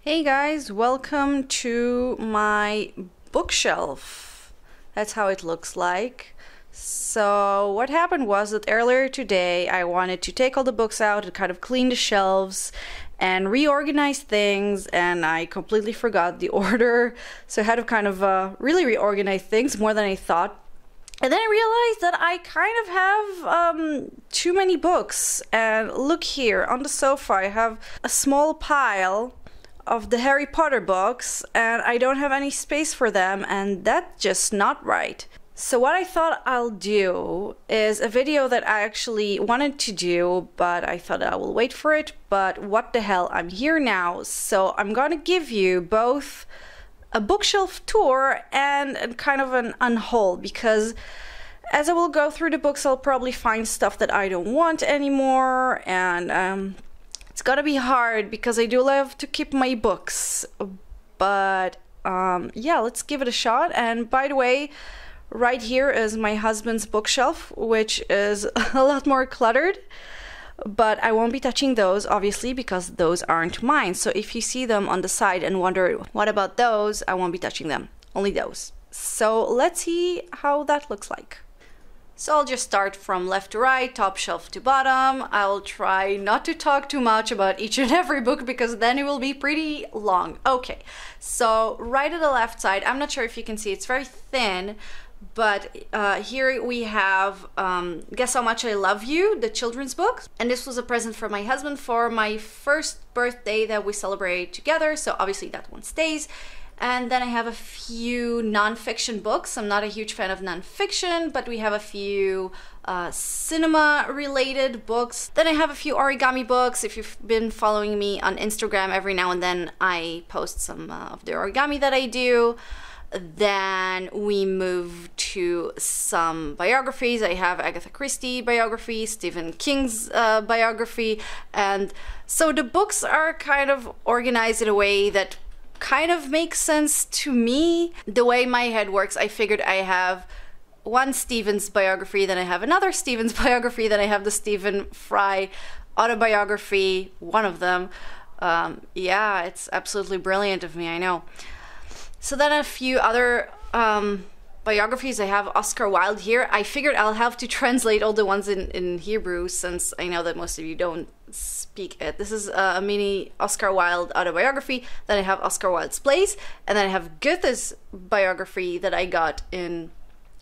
Hey guys, welcome to my bookshelf. That's how it looks like. So what happened was that earlier today I wanted to take all the books out and kind of clean the shelves and reorganize things, and I completely forgot the order. So I had to kind of really reorganize things more than I thought. And then I realized that I kind of have too many books. And look here, on the sofa I have a small pile of the Harry Potter books, and I don't have any space for them, and that's just not right. So what I thought I'll do is a video that I actually wanted to do, but I thought I will wait for it. But what the hell, I'm here now. So I'm gonna give you both a bookshelf tour and kind of an unhaul, because as I will go through the books I'll probably find stuff that I don't want anymore, and it's gonna be hard because I do love to keep my books. But yeah, let's give it a shot. And by the way, right here is my husband's bookshelf, which is a lot more cluttered, but I won't be touching those obviously because those aren't mine. So if you see them on the side and wonder what about those, I won't be touching them, only those. So let's see how that looks like. So I'll just start from left to right, top shelf to bottom. I'll try not to talk too much about each and every book because then it will be pretty long. Okay, so right at the left side, I'm not sure if you can see, it's very thin, but here we have Guess How Much I Love You, the children's book. And this was a present for my husband for my first birthday that we celebrate together, so obviously that one stays. And then I have a few non-fiction books. I'm not a huge fan of non-fiction, but we have a few cinema-related books. Then I have a few origami books. If you've been following me on Instagram, every now and then I post some of the origami that I do. Then we move to some biographies. I have Agatha Christie biography, Stephen King's biography. And so the books are kind of organized in a way that kind of makes sense to me. The way my head works, I figured I have one Stephen's biography, then I have another Stephen's biography, then I have the Stephen Fry autobiography, one of them. Yeah, it's absolutely brilliant of me, I know. So then a few other biographies. I have Oscar Wilde here. I figured I'll have to translate all the ones in Hebrew since I know that most of you don't speak it. This is a mini Oscar Wilde autobiography. Then I have Oscar Wilde's plays, and then I have Goethe's biography that I got in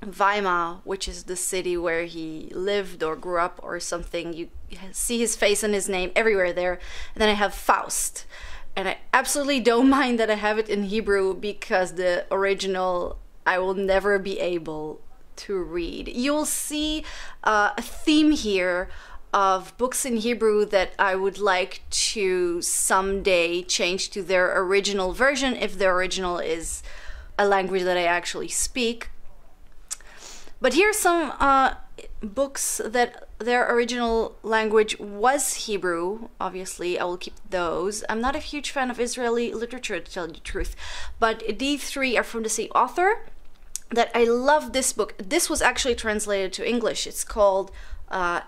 Weimar, which is the city where he lived or grew up or something. You see his face and his name everywhere there. And then I have Faust. And I absolutely don't mind that I have it in Hebrew because the original I will never be able to read. You'll see a theme here of books in Hebrew that I would like to someday change to their original version if the original is a language that I actually speak. But here's some books that their original language was Hebrew. Obviously, I will keep those. I'm not a huge fan of Israeli literature, to tell you the truth, but these three are from the same author. That I love this book. This was actually translated to English. It's called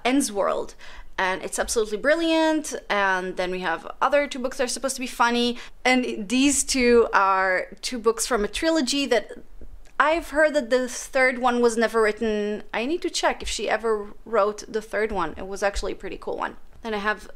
Ends World, and it's absolutely brilliant. And then we have other two books that are supposed to be funny, and these two are two books from a trilogy that I've heard that the third one was never written. I need to check if she ever wrote the third one. It was actually a pretty cool one. Then I have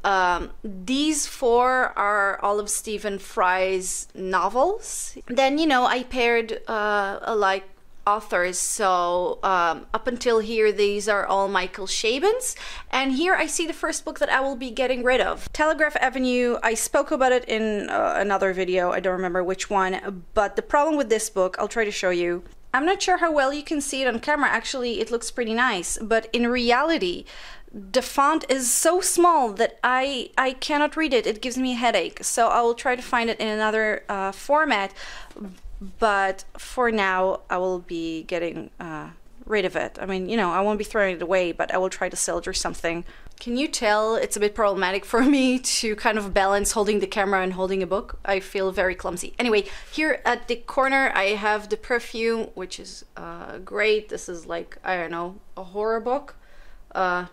these four are all of Stephen Fry's novels. Then, you know, I paired like authors, so up until here these are all Michael Chabon's, and here I see the first book that I will be getting rid of. Telegraph Avenue, I spoke about it in another video, I don't remember which one, but the problem with this book, I'll try to show you. I'm not sure how well you can see it on camera. Actually it looks pretty nice, but in reality the font is so small that I cannot read it. It gives me a headache, so I will try to find it in another format. But for now, I will be getting rid of it. I mean, you know, I won't be throwing it away, but I will try to sell it or something. Can you tell it's a bit problematic for me to kind of balance holding the camera and holding a book? I feel very clumsy. Anyway, here at the corner, I have the perfume, which is great. This is like, I don't know, a horror book.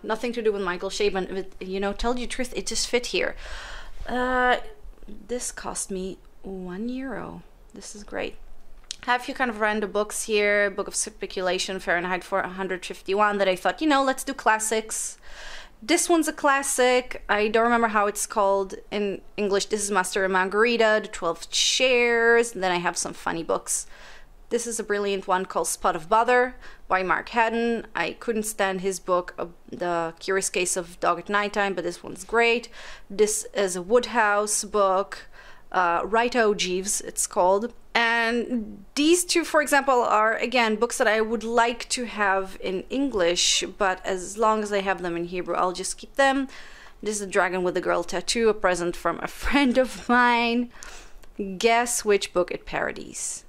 Nothing to do with Michael Chabon. You know, tell you the truth, it just fit here. This cost me €1. This is great. I have a few kind of random books here. Book of Speculation, Fahrenheit 451, that I thought, you know, let's do classics. This one's a classic. I don't remember how it's called in English. This is Master and Margarita, The 12 Chairs. And then I have some funny books. This is a brilliant one called Spot of Bother by Mark Haddon. I couldn't stand his book, The Curious Case of Dog at Nighttime, but this one's great. This is a Woodhouse book, Righto Jeeves, it's called. And these two, for example, are, again, books that I would like to have in English, but as long as I have them in Hebrew, I'll just keep them. This is A Dragon with a Girl Tattoo, a present from a friend of mine. Guess which book it parodies.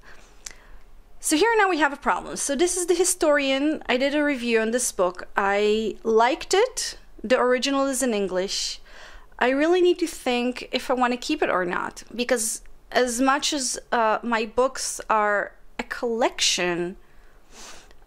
So here now we have a problem. So this is The Historian. I did a review on this book. I liked it. The original is in English. I really need to think if I want to keep it or not, because as much as my books are a collection,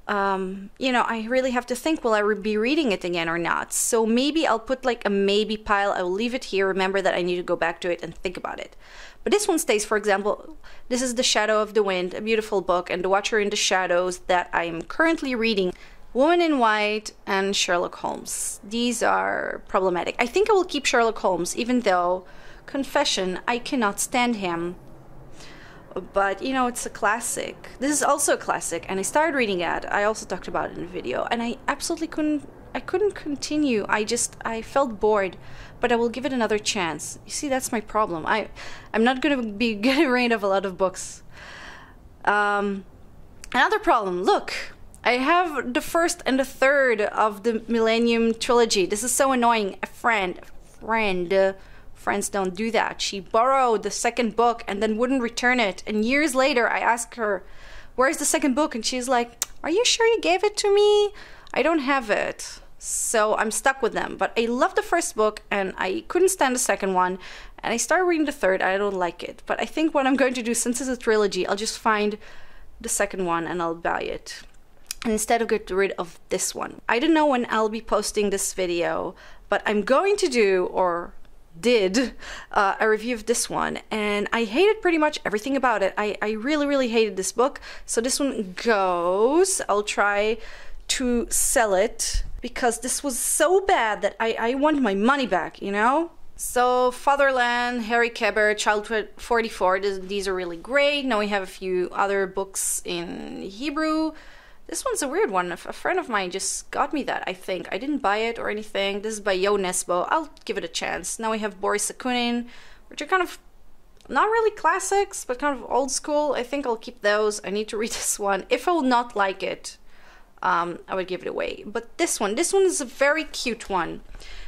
you know, I really have to think, will I be reading it again or not? So maybe I'll put like a maybe pile. I will leave it here. Remember that I need to go back to it and think about it. But this one stays, for example, this is The Shadow of the Wind, a beautiful book, and The Watcher in the Shadows that I'm currently reading. Woman in White and Sherlock Holmes. These are problematic. I think I will keep Sherlock Holmes, even though, confession, I cannot stand him. But, you know, it's a classic. This is also a classic, and I started reading it. I also talked about it in a video, and I absolutely couldn't continue. I felt bored, but I will give it another chance. You see, that's my problem. I'm not going to be getting rid of a lot of books. Another problem, look. I have the first and the third of the Millennium Trilogy. This is so annoying. Friends don't do that. She borrowed the second book and then wouldn't return it. And years later, I asked her, where's the second book? And she's like, are you sure you gave it to me? I don't have it. So I'm stuck with them. But I love the first book and I couldn't stand the second one. And I started reading the third. I don't like it. But I think what I'm going to do, since it's a trilogy, I'll just find the second one and I'll buy it. And instead of get rid of this one. I don't know when I'll be posting this video, but I'm going to do, or did, a review of this one. And I hated pretty much everything about it. I really, really hated this book. So this one goes. I'll try to sell it because this was so bad that I want my money back, you know? So Fatherland, Harry Keber, Childhood 44, these are really great. Now we have a few other books in Hebrew. This one's a weird one. A friend of mine just got me that, I think. I didn't buy it or anything. This is by Yo Nesbo. I'll give it a chance. Now we have Boris Akunin, which are kind of not really classics, but kind of old school. I think I'll keep those. I need to read this one. If I will not like it, I would give it away. But this one is a very cute one.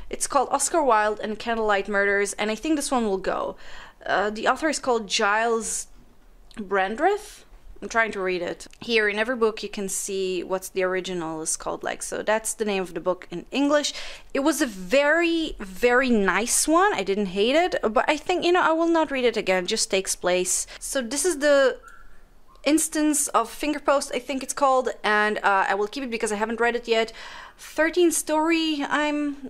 It's called Oscar Wilde and Candlelight Murders, and I think this one will go. The author is called Giles Brandreth. I'm trying to read it. Here in every book you can see what's the original is called like. So that's the name of the book in English. It was a very, very nice one. I didn't hate it, but I think, you know, I will not read it again. It just takes place. So this is the instance of Fingerpost, I think it's called, and I will keep it because I haven't read it yet. 13 story, I'm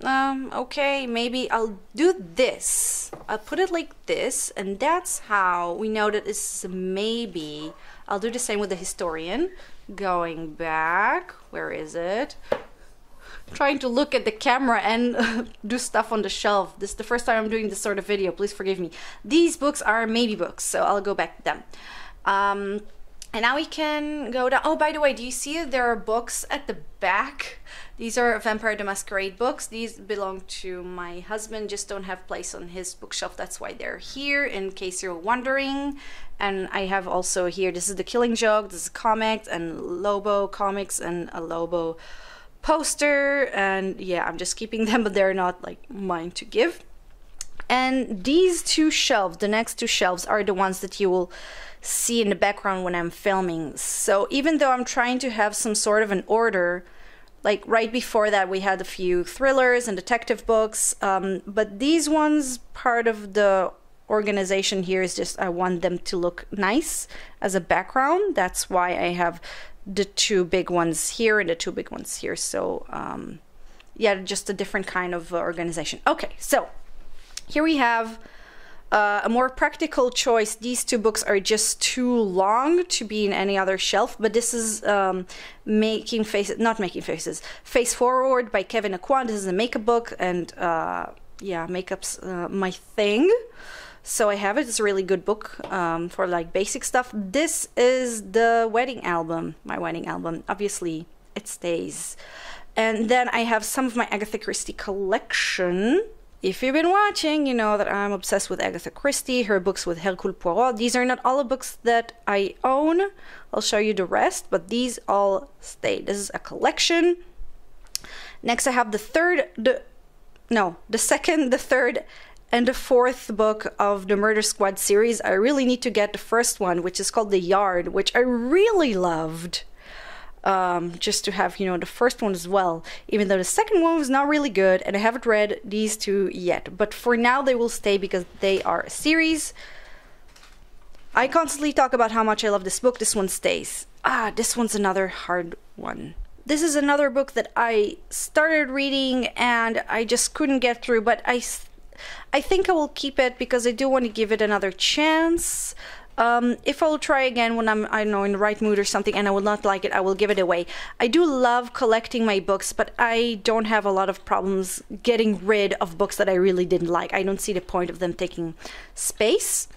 okay, maybe I'll do this. I'll put it like this, and that's how we know that this is maybe. I'll do the same with The Historian. Going back, where is it? Trying to look at the camera and do stuff on the shelf. This is the first time I'm doing this sort of video, please forgive me. These books are maybe books, so I'll go back to them. And now we can go down. Oh, by the way, do you see there are books at the back? These are Vampire the Masquerade books. These belong to my husband, just don't have place on his bookshelf. That's why they're here, in case you're wondering. And I have also here, this is The Killing Joke, this is comics and Lobo comics and a Lobo poster. And yeah, I'm just keeping them, but they're not like mine to give. And these two shelves, the next two shelves, are the ones that you will see in the background when I'm filming. So even though I'm trying to have some sort of an order, like right before that we had a few thrillers and detective books, but these ones, part of the organization here is just I want them to look nice as a background. That's why I have the two big ones here and the two big ones here. So yeah, just a different kind of organization. Okay, so here we have A more practical choice, these two books are just too long to be in any other shelf, but this is Making Faces, not Making Faces, Face Forward by Kevin Aquan. This is a makeup book, and yeah, makeup's my thing. So I have it. It's a really good book for like basic stuff. This is the wedding album, my wedding album. Obviously, it stays. And then I have some of my Agatha Christie collection. If you've been watching, you know that I'm obsessed with Agatha Christie, her books with Hercule Poirot. These are not all the books that I own. I'll show you the rest, but these all stay. This is a collection. Next I have the second, the third, and the fourth book of the Murder Squad series. I really need to get the first one, which is called The Yard, which I really loved. Just to have, you know, the first one as well, even though the second one was not really good, and I haven't read these two yet. But for now, they will stay because they are a series. I constantly talk about how much I love this book. This one stays. This one's another hard one. This is another book that I started reading and I just couldn't get through, but I think I will keep it because I do want to give it another chance. If I'll try again when I'm, I don't know, in the right mood or something and I will not like it, I will give it away. I do love collecting my books, but I don't have a lot of problems getting rid of books that I really didn't like. I don't see the point of them taking space.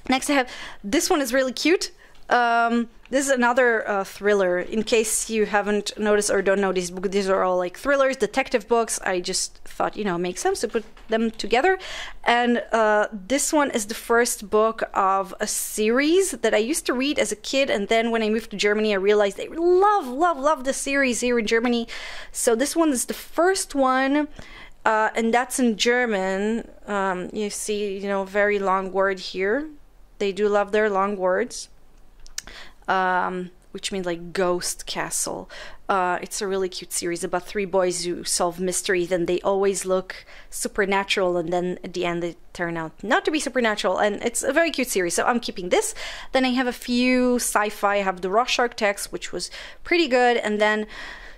Next I have, this one is really cute. This is another thriller. In case you haven't noticed or don't know these books, these are all like thrillers, detective books. I just thought, you know, it makes sense to put them together. And this one is the first book of a series that I used to read as a kid. And then when I moved to Germany, I realized I love the series here in Germany. So this one is the first one. And that's in German. You see, you know, very long word here. They do love their long words. Which means like Ghost Castle. It's a really cute series about three boys who solve mysteries, and they always look supernatural, and then at the end they turn out not to be supernatural, and it's a very cute series, so I'm keeping this. Then I have a few sci-fi. I have the Rorschach text, which was pretty good, and then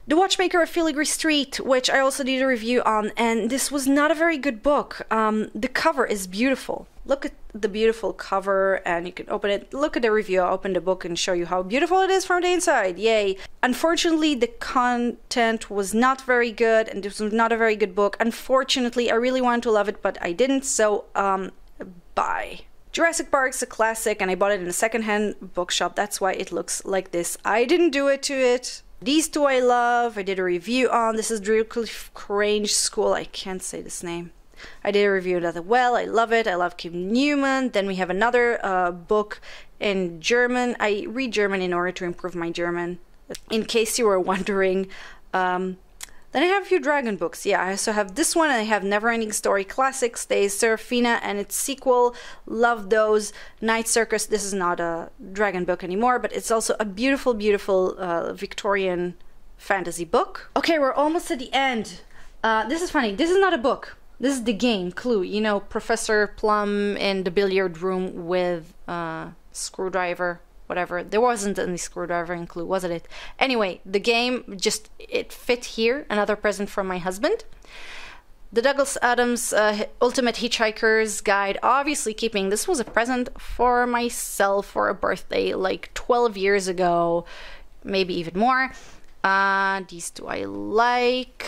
The Watchmaker of Filigree Street, which I also did a review on, and this was not a very good book. The cover is beautiful. Look at the beautiful cover, and you can open it. Look at the review. I'll open the book and show you how beautiful it is from the inside. Yay. Unfortunately, the content was not very good, and this was not a very good book. Unfortunately, I really wanted to love it, but I didn't, so bye. Jurassic Park's a classic, and I bought it in a secondhand bookshop. That's why it looks like this. I didn't do it to it. These two I love. I did a review on. This is Drewcliff Crange School. I can't say this name. I did a review of that as well. I love it. I love Kim Newman. Then we have another book in German. I read German in order to improve my German. In case you were wondering. Then I have a few dragon books. Yeah, I also have this one, and I have Neverending Story Classic, Stays Serafina, and its sequel. Love those. Night Circus. This is not a dragon book anymore, but it's also a beautiful, beautiful Victorian fantasy book. Okay, we're almost at the end. This is funny. This is not a book. This is the game, Clue. You know, Professor Plum in the billiard room with screwdriver, whatever. There wasn't any screwdriver in Clue, wasn't it? Anyway, the game, just, it fit here. Another present from my husband. The Douglas Adams Ultimate Hitchhiker's Guide, obviously keeping. This was a present for myself for a birthday like 12 years ago, maybe even more. These two I like.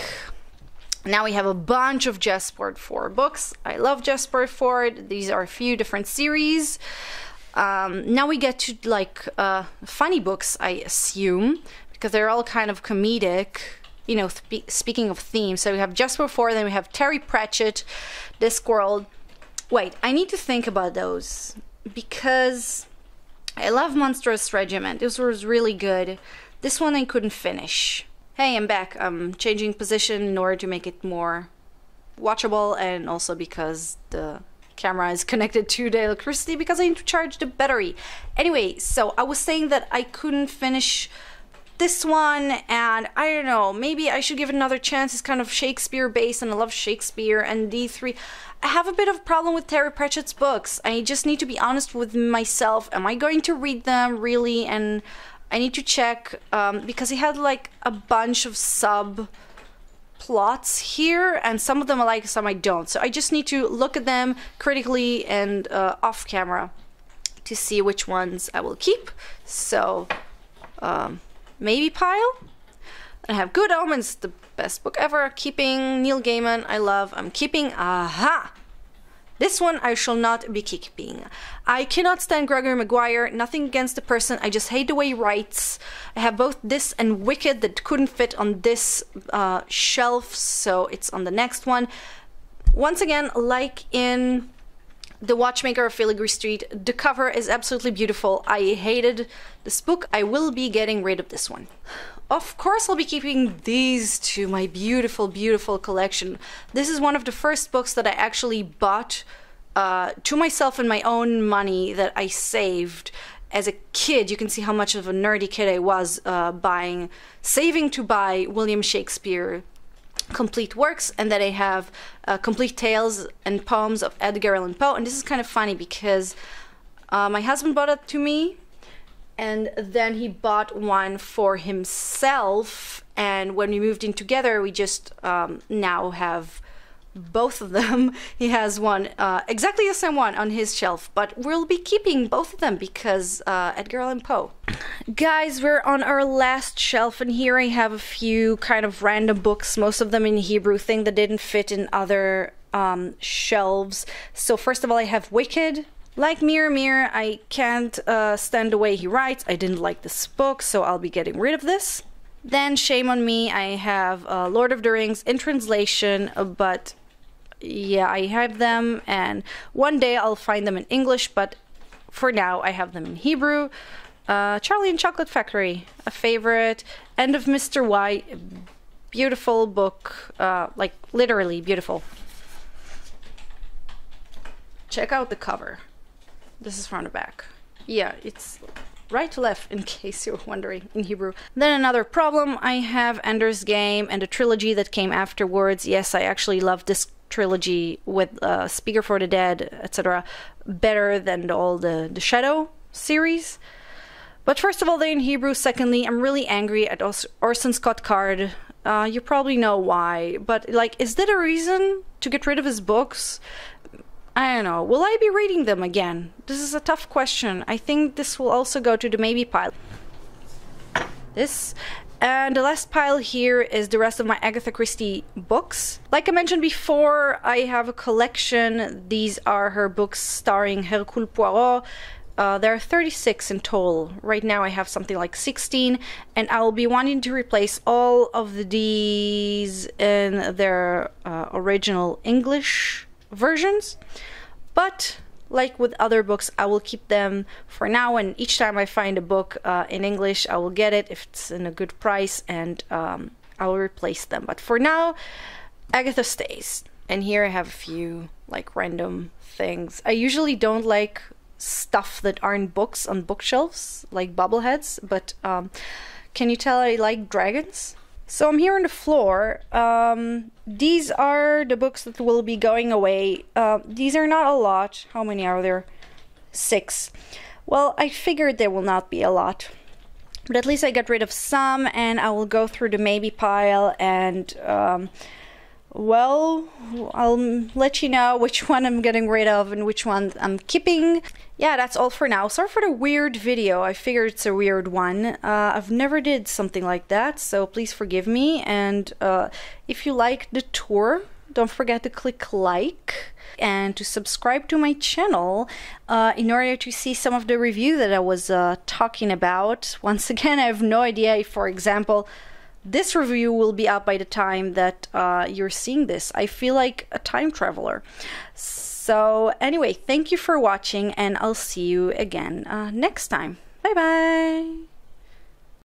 Now we have a bunch of Jasper Ford books. I love Jasper Ford. These are a few different series. Now we get to like funny books, I assume, because they're all kind of comedic, you know, speaking of themes. So we have Jasper Ford, then we have Terry Pratchett, Discworld. Wait, I need to think about those because I love Monstrous Regiment. This was really good. This one I couldn't finish. Hey, I'm back. I'm changing position in order to make it more watchable, and also because the camera is connected to the electricity because I need to charge the battery. Anyway, so I was saying that I couldn't finish this one, and I don't know, maybe I should give it another chance. It's kind of Shakespeare based, and I love Shakespeare, and D3. I have a bit of a problem with Terry Pratchett's books. I just need to be honest with myself. Am I going to read them really? And I need to check because he had like a bunch of sub plots here, and some of them I like, some I don't. So I just need to look at them critically and off camera to see which ones I will keep. So maybe pile. I have Good Omens, the best book ever. Keeping Neil Gaiman, I love. I'm keeping. Aha! This one I shall not be keeping. I cannot stand Gregory Maguire. Nothing against the person. I just hate the way he writes. I have both this and Wicked that couldn't fit on this shelf, so it's on the next one. Once again, like in The Watchmaker of Filigree Street, the cover is absolutely beautiful. I hated this book. I will be getting rid of this one. Of course, I'll be keeping these two, my beautiful, beautiful collection. This is one of the first books that I actually bought to myself in my own money that I saved as a kid. You can see how much of a nerdy kid I was, saving to buy William Shakespeare complete works, and that I have complete tales and poems of Edgar Allan Poe. And this is kind of funny because my husband bought it to me, and then he bought one for himself, and when we moved in together we just now have both of them. He has one, exactly the same one on his shelf, but we'll be keeping both of them because Edgar Allan Poe. Guys, we're on our last shelf, and here I have a few kind of random books, most of them in Hebrew, thing that didn't fit in other shelves. So first of all, I have Wicked. Like Mirror Mirror, I can't stand the way he writes. I didn't like this book, so I'll be getting rid of this. Then, shame on me, I have Lord of the Rings in translation, but yeah, I have them, and one day I'll find them in English, but for now I have them in Hebrew. Charlie and Chocolate Factory, a favorite. End of Mr. Y, beautiful book, like literally beautiful. Check out the cover. This is from the back. Yeah, it's right to left, in case you're wondering, in Hebrew. Then another problem, I have Ender's Game and the trilogy that came afterwards. Yes, I actually love this trilogy with Speaker for the Dead, etc. better than all the Shadow series. But first of all, they're in Hebrew. Secondly, I'm really angry at Orson Scott Card. You probably know why, but like, is that a reason to get rid of his books? I don't know. Will I be reading them again? This is a tough question. I think this will also go to the maybe pile. This. And the last pile here is the rest of my Agatha Christie books. Like I mentioned before, I have a collection. These are her books starring Hercule Poirot. There are 36 in total. Right now I have something like 16, and I will be wanting to replace all of these in their original English versions. But like with other books, I will keep them for now, and each time I find a book in English, I will get it if it's in a good price, and I will replace them. But for now, Agatha stays. And here I have a few like random things. I usually don't like stuff that aren't books on bookshelves, like bobbleheads, but can you tell I like dragons? So I'm here on the floor. These are the books that will be going away. These are not a lot. How many are there? 6. Well, I figured there will not be a lot, but at least I got rid of some, and I will go through the maybe pile, and well, I'll let you know which one I'm getting rid of and which one I'm keeping. Yeah, that's all for now. Sorry for the weird video. I figured it's a weird one. I've never did something like that, so please forgive me. And if you like the tour, don't forget to click like and to subscribe to my channel in order to see some of the review that I was talking about. Once again, I have no idea if, for example, this review will be out by the time that you're seeing this. I feel like a time traveler. So anyway, thank you for watching, and I'll see you again next time. Bye bye!